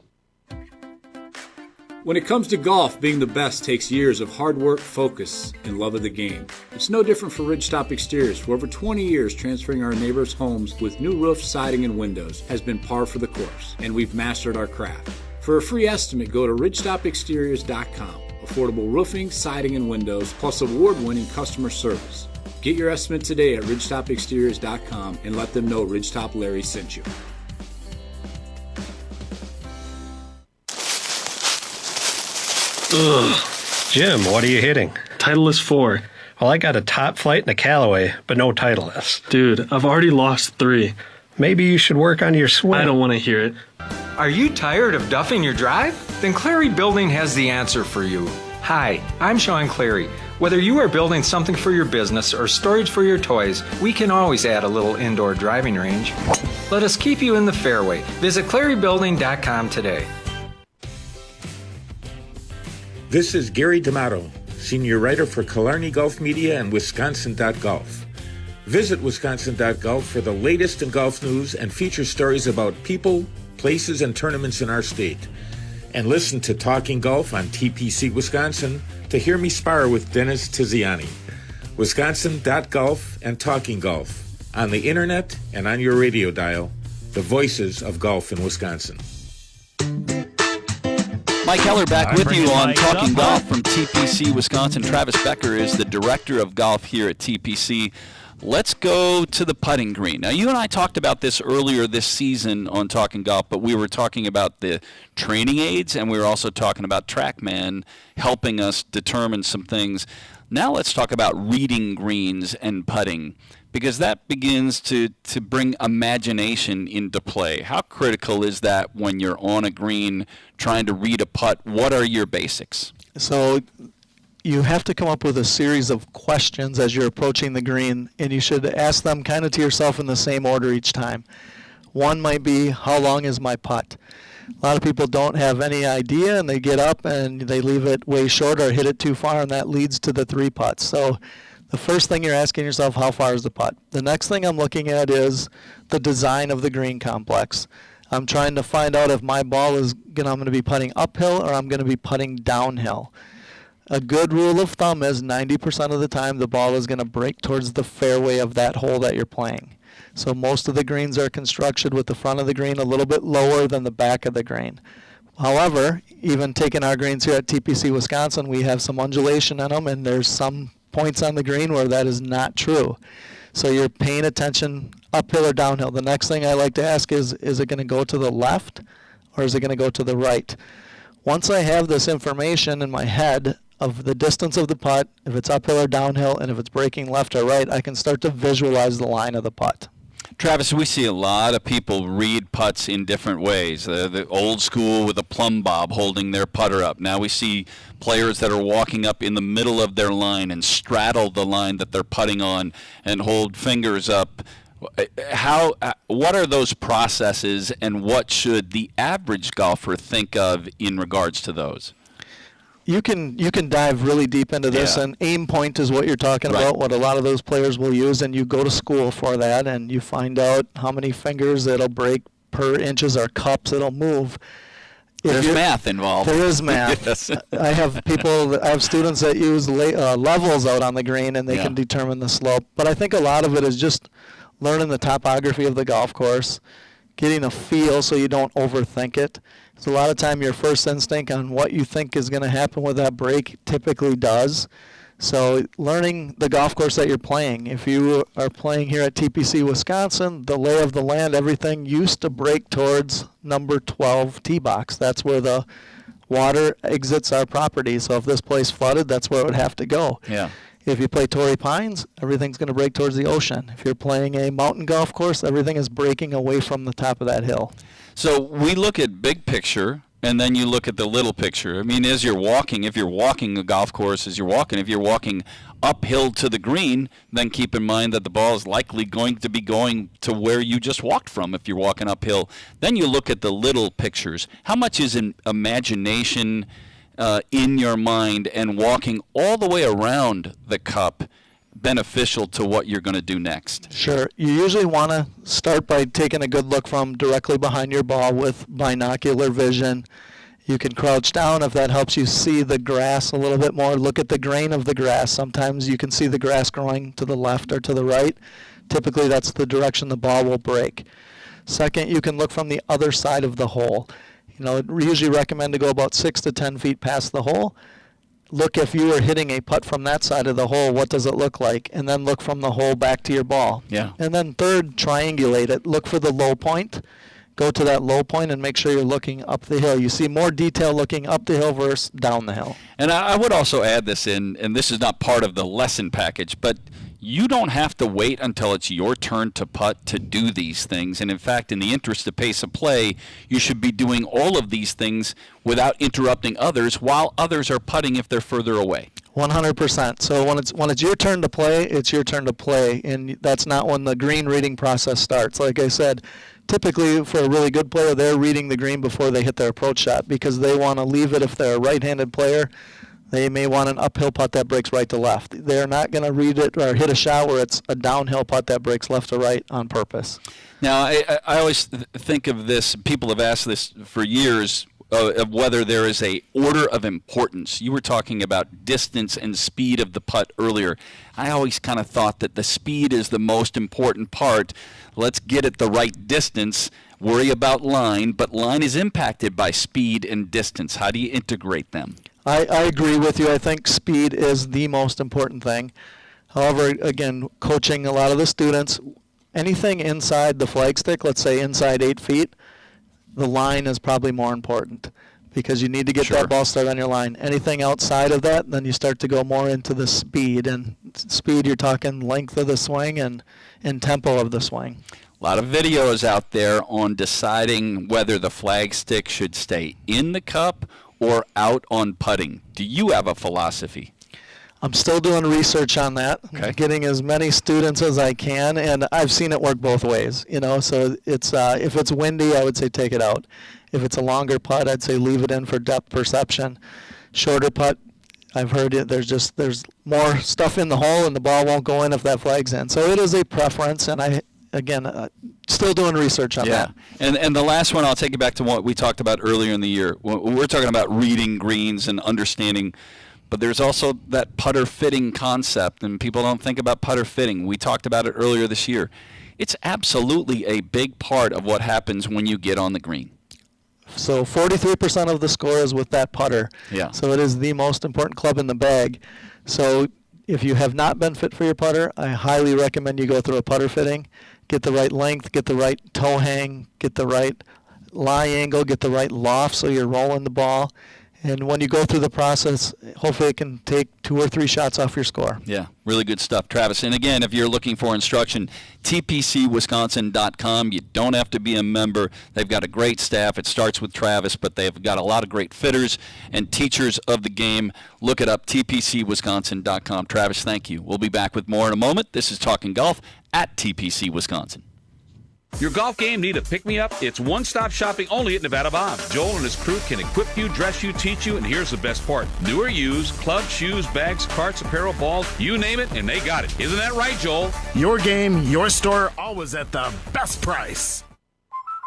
When it comes to golf, being the best takes years of hard work, focus, and love of the game. It's no different for Ridgetop Exteriors. For over 20 years, transferring our neighbors' homes with new roofs, siding, and windows has been par for the course, and we've mastered our craft. For a free estimate, go to ridgetopexteriors.com. Affordable roofing, siding, and windows, plus award-winning customer service. Get your estimate today at ridgetopexteriors.com and let them know Ridgetop Larry sent you. Ugh. Jim, what are you hitting? Titleist 4. Well, I got a top flight and a Callaway, but no Titleist. Dude, I've already lost 3. Maybe you should work on your swing. I don't want to hear it. Are you tired of duffing your drive? Then Clary Building has the answer for you. Hi, I'm Sean Clary. Whether you are building something for your business or storage for your toys, we can always add a little indoor driving range. Let us keep you in the fairway. Visit clarybuilding.com today. This is Gary D'Amato, senior writer for Killarney Golf Media and Wisconsin.golf. Visit Wisconsin.golf for the latest in golf news and feature stories about people, places, and tournaments in our state. And listen to Talking Golf on TPC Wisconsin to hear me spar with Dennis Tiziani. Wisconsin.golf and Talking Golf on the internet and on your radio dial, the voices of golf in Wisconsin. Mike Heller back with you on Talking Golf from TPC Wisconsin. Travis Becker is the director of golf here at TPC. Let's go to the putting green. Now, you and I talked about this earlier this season on Talking Golf, but we were talking about the training aids, and we were also talking about TrackMan helping us determine some things. Now let's talk about reading greens and putting, because that begins to bring imagination into play. How critical is that when you're on a green trying to read a putt? What are your basics? So you have to come up with a series of questions as you're approaching the green, and you should ask them kind of to yourself in the same order each time. One might be, how long is my putt? A lot of people don't have any idea, and they get up and they leave it way short or hit it too far, and that leads to the 3 putts. So the first thing you're asking yourself, how far is the putt? The next thing I'm looking at is the design of the green complex. I'm trying to find out if my ball is I'm going to be putting uphill or I'm going to be putting downhill. A good rule of thumb is 90% of the time the ball is going to break towards the fairway of that hole that you're playing. So most of the greens are constructed with the front of the green a little bit lower than the back of the green. However, even taking our greens here at TPC Wisconsin, we have some undulation in them, and there's some points on the green where that is not true. So you're paying attention uphill or downhill. The next thing I like to ask is it going to go to the left or is it going to go to the right? Once I have this information in my head of the distance of the putt, if it's uphill or downhill, and if it's breaking left or right, I can start to visualize the line of the putt. Travis, we see a lot of people read putts in different ways. The old school with a plumb bob holding their putter up. Now we see players that are walking up in the middle of their line and straddle the line that they're putting on and hold fingers up. What are those processes, and what should the average golfer think of in regards to those? You can dive really deep into this, and aim point is what you're talking about, what a lot of those players will use, and you go to school for that, and you find out how many fingers it'll break per inches or cups it'll move. There's math involved. There is math. Yes. I have students that use levels out on the green, and they can determine the slope. But I think a lot of it is just learning the topography of the golf course, getting a feel so you don't overthink it. So a lot of time your first instinct on what you think is going to happen with that break typically does. So learning the golf course that you're playing. If you are playing here at TPC Wisconsin, the lay of the land, everything used to break towards number 12 tee box. That's where the water exits our property. So if this place flooded, that's where it would have to go. Yeah. If you play Torrey Pines, everything's going to break towards the ocean. If you're playing a mountain golf course, everything is breaking away from the top of that hill. So we look at big picture, And then you look at the little picture. I mean, as you're walking, if you're walking a golf course, if you're walking uphill to the green, then keep in mind that the ball is likely going to be going to where you just walked from if you're walking uphill. Then you look at the little pictures. How much is an imagination in your mind and walking all the way around the cup beneficial to what you're going to do next? Sure. You usually want to start by taking a good look from directly behind your ball with binocular vision. You can crouch down if that helps you see the grass a little bit more. Look at the grain of the grass. Sometimes you can see the grass growing to the left or to the right. Typically that's the direction the ball will break. Second, you can look from the other side of the hole. We usually recommend to go about 6 to 10 feet past the hole. Look, if you were hitting a putt from that side of the hole, what does it look like? And then look from the hole back to your ball. Yeah. And then third, triangulate it. Look for the low point. Go to that low point and make sure you're looking up the hill. You see more detail looking up the hill versus down the hill. And I would also add this in, and this is not part of the lesson package, but you don't have to wait until it's your turn to putt to do these things. And in fact, in the interest of pace of play, you should be doing all of these things without interrupting others while others are putting if they're further away. 100%. So when it's your turn to play, it's your turn to play, and that's not when the green reading process starts. Like I said, typically for a really good player, they're reading the green before they hit their approach shot because they want to leave it. If they're a right-handed player, they may want an uphill putt that breaks right to left. They're not going to read it or hit a shot where it's a downhill putt that breaks left to right on purpose. Now, I always think of this, people have asked this for years, of whether there is a order of importance. You were talking about distance and speed of the putt earlier. I always kind of thought that the speed is the most important part. Let's get it the right distance, worry about line, but line is impacted by speed and distance. How do you integrate them? I agree with you. I think speed is the most important thing. However, again, coaching a lot of the students, anything inside the flagstick, let's say inside 8 feet, the line is probably more important because you need to get that ball started on your line. Anything outside of that, then you start to go more into the speed. And speed, you're talking length of the swing and tempo of the swing. A lot of videos out there on deciding whether the flagstick should stay in the cup or out on putting. Do you have a philosophy? I'm still doing research on that. Okay. Getting as many students as I can, and I've seen it work both ways. So it's if it's windy, I would say take it out. If it's a longer putt, I'd say leave it in for depth perception. Shorter putt, I've heard it. There's more stuff in the hole, and the ball won't go in if that flag's in. So it is a preference, and still doing research on that. And the last one, I'll take you back to what we talked about earlier in the year. We're talking about reading greens and understanding. But there's also that putter fitting concept, and people don't think about putter fitting. We talked about it earlier this year. It's absolutely a big part of what happens when you get on the green. So 43% of the score is with that putter. Yeah. So it is the most important club in the bag. So if you have not been fit for your putter, I highly recommend you go through a putter fitting. Get the right length, get the right toe hang, get the right lie angle, get the right loft so you're rolling the ball. And when you go through the process, hopefully it can take 2 or 3 shots off your score. Yeah, really good stuff, Travis. And again, if you're looking for instruction, tpcwisconsin.com. You don't have to be a member. They've got a great staff. It starts with Travis, but they've got a lot of great fitters and teachers of the game. Look it up, tpcwisconsin.com. Travis, thank you. We'll be back with more in a moment. This is Talking Golf at TPC Wisconsin. Your golf game need a pick-me-up? It's one-stop shopping only at Nevada Bob. Joel and his crew can equip you, dress you, teach you, and here's the best part. New or used, clubs, shoes, bags, carts, apparel, balls, you name it, and they got it. Isn't that right, Joel? Your game, your store, always at the best price.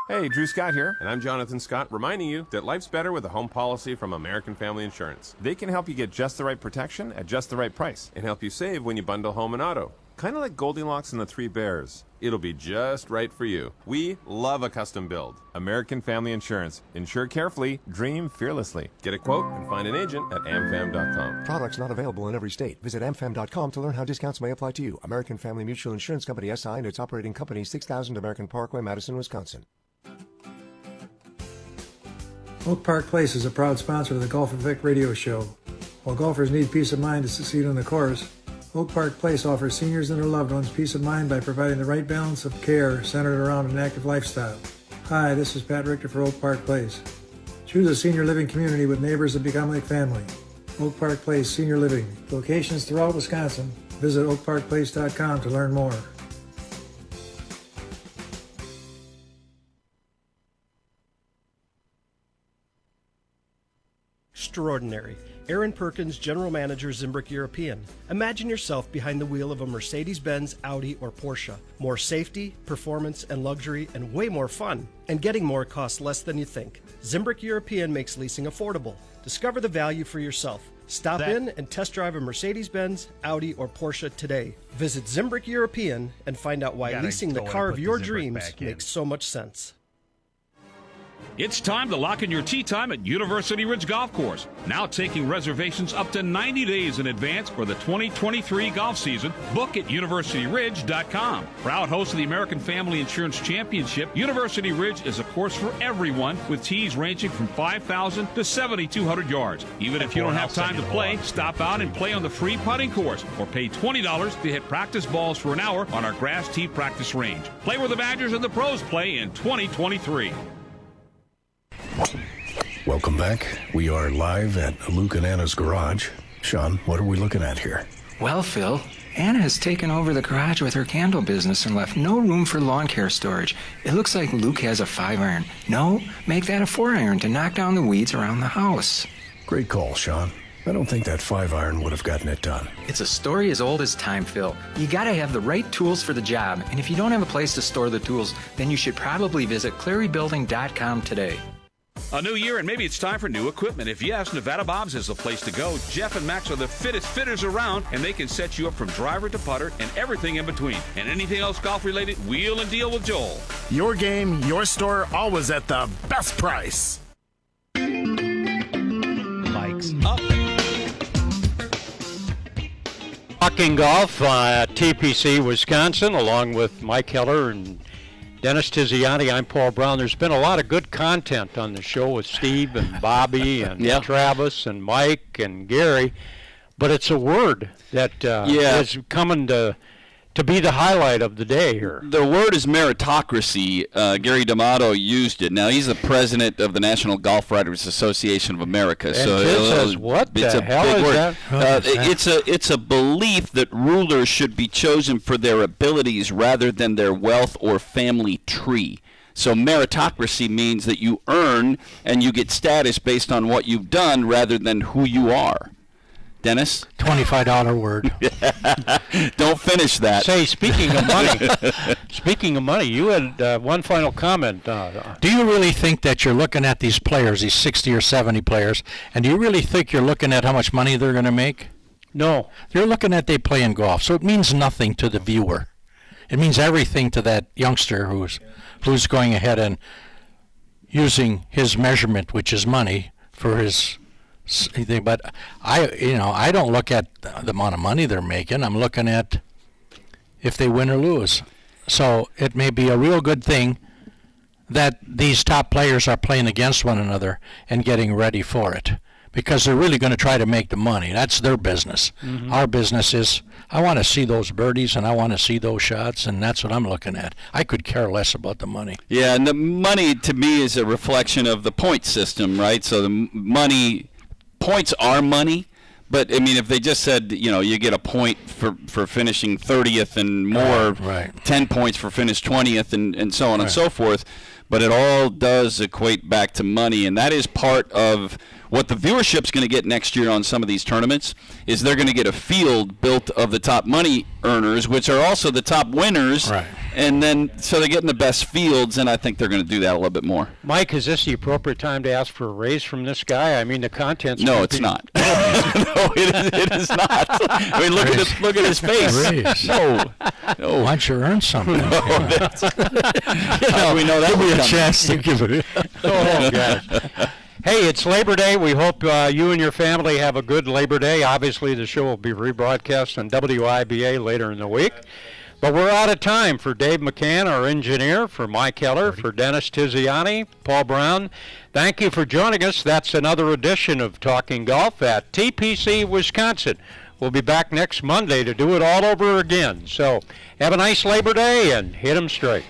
Hey, Drew Scott here, and I'm Jonathan Scott, reminding you that life's better with a home policy from American Family Insurance. They can help you get just the right protection at just the right price and help you save when you bundle home and auto. Kind of like Goldilocks and the Three Bears. It'll be just right for you. We love a custom build. American Family Insurance. Insure carefully, dream fearlessly. Get a quote and find an agent at amfam.com. Products not available in every state. Visit amfam.com to learn how discounts may apply to you. American Family Mutual Insurance Company, SI, and its operating company, 6000 American Parkway, Madison, Wisconsin. Oak Park Place is a proud sponsor of the Golf Effect Radio Show. While golfers need peace of mind to succeed on the course, Oak Park Place offers seniors and their loved ones peace of mind by providing the right balance of care centered around an active lifestyle. Hi, this is Pat Richter for Oak Park Place. Choose a senior living community with neighbors that become like family. Oak Park Place Senior Living. Locations throughout Wisconsin. Visit oakparkplace.com to learn more. Extraordinary. Aaron Perkins, General Manager, Zimbrick European. Imagine yourself behind the wheel of a Mercedes-Benz, Audi, or Porsche. More safety, performance, and luxury, and way more fun. And getting more costs less than you think. Zimbrick European makes leasing affordable. Discover the value for yourself. Stop in and test drive a Mercedes-Benz, Audi, or Porsche today. Visit Zimbrick European and find out why leasing the car of your dreams makes so much sense. It's time to lock in your tee time at University Ridge Golf Course. Now taking reservations up to 90 days in advance for the 2023 golf season. Book at universityridge.com. Proud host of the American Family Insurance Championship, University Ridge is a course for everyone with tees ranging from 5,000 to 7,200 yards. Even if you don't have time to play, stop out and play on the free putting course or pay $20 to hit practice balls for an hour on our grass tee practice range. Play where the Badgers and the pros play in 2023. Welcome back. We are live at Luke and Anna's garage. Sean, what are we looking at here? Well, Phil, Anna has taken over the garage with her candle business and left no room for lawn care storage. It looks like Luke has a 5-iron. No, make that a 4-iron to knock down the weeds around the house. Great call, Sean. I don't think that 5-iron would have gotten it done. It's a story as old as time, Phil. You gotta have the right tools for the job, and if you don't have a place to store the tools, then you should probably visit clearybuilding.com today. A new year, and maybe it's time for new equipment. If yes, Nevada Bob's is the place to go. Jeff and Max are the fittest fitters around, and they can set you up from driver to putter and everything in between. And anything else golf-related, wheel and deal with Joel. Your game, your store, always at the best price. Mike's up. Talking golf at TPC Wisconsin, along with Mike Heller and Dennis Tiziani. I'm Paul Brown. There's been a lot of good content on the show with Steve and Bobby and Travis and Mike and Gary, but it's a word that is coming to be the highlight of the day here. The word is meritocracy. Gary D'Amato used it. Now, he's the president of the National Golf Writers Association of America. And so it says, what the hell is that? It's a belief that rulers should be chosen for their abilities rather than their wealth or family tree. So meritocracy means that you earn and you get status based on what you've done rather than who you are. Dennis? $25 word. Don't finish that. Say, speaking of money, you had one final comment. Do you really think that you're looking at these players, these 60 or 70 players, and do you really think you're looking at how much money they're going to make? No. You're looking at they play in golf, so it means nothing to the viewer. It means everything to that youngster who's going ahead and using his measurement, which is money, for his thing. But I don't look at the amount of money they're making. I'm looking at if they win or lose. So it may be a real good thing that these top players are playing against one another and getting ready for it, because they're really going to try to make the money. That's their business. Mm-hmm. Our business is, I want to see those birdies and I want to see those shots, and that's what I'm looking at. I could care less about the money. Yeah, and the money to me is a reflection of the point system, right? So the points are money, but I mean, if they just said, you get a point for finishing 30th and more, 10 points for finish 20th, and so on and so forth, but it all does equate back to money, and that is part of what the viewership's going to get next year on some of these tournaments. Is they're going to get a field built of the top money earners, which are also the top winners, and then so they're getting the best fields, and I think they're going to do that a little bit more. Mike, is this the appropriate time to ask for a raise from this guy? I mean, the content's no, it's not. No, it is not. I mean, look at his face. No. Why don't you earn something? No, we know that. Give me a chance to give it. Oh gosh. Hey, it's Labor Day. We hope you and your family have a good Labor Day. Obviously, the show will be rebroadcast on WIBA later in the week. But we're out of time. For Dave McCann, our engineer, for Mike Heller, for Dennis Tiziani, Paul Brown, thank you for joining us. That's another edition of Talking Golf at TPC Wisconsin. We'll be back next Monday to do it all over again. So have a nice Labor Day and hit 'em straight.